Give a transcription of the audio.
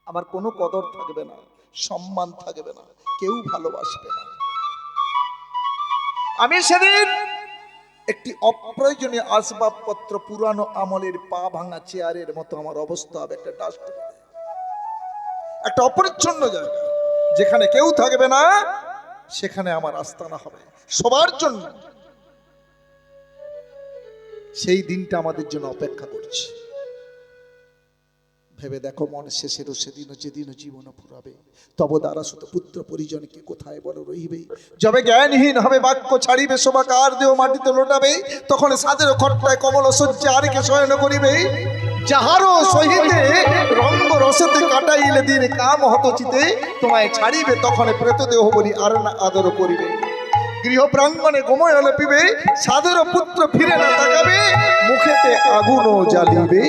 আমার কোনো কদর থাকবে না, সম্মান থাকবে না, কেউ ভালোবাসবে না। আমি সেদিন একটি অপ্রয়োজনীয় আসবাবপত্র, পুরানো আমলের পা ভাঙা চেয়ারের মতো আমার অবস্থা হবে। একটা ডাস্টবিন, একটা অপরিচ্ছন্ন জায়গা, যেখানে কেউ থাকবে না, সেখানে আমার আস্তানা হবে সবার জন্য। সেই দিনটা আমাদের জন্য অপেক্ষা করছে। ভেবে দেখো, মন শেষেরও সেদিনও, যেদিনও জীবন ফুরাবে, তব দ্বারা শুধু পুত্র পরিজনকে কোথায় বলো রইবে। যবে জ্ঞানহীন হবে বাক্য ছাড়িবে, শোভাকার দেহ মাটিতে লোটাবে, তখন সাদের খট্টায় কমল শয্যা আরেকে শয়ন করিবে। যাহারও সহিতে রঙ্গ রসতে কাটাইলে দিন কাম হত চিতে, তোমায় ছাড়িবে তখন প্রেত দেহ বলি আর না আদর করিবে। গৃহ প্রাঙ্গণে গোময় লেপিবে, সাধুর পুত্র ফিরে না তাকাবে, মুখেতে আগুনও জ্বালিবে।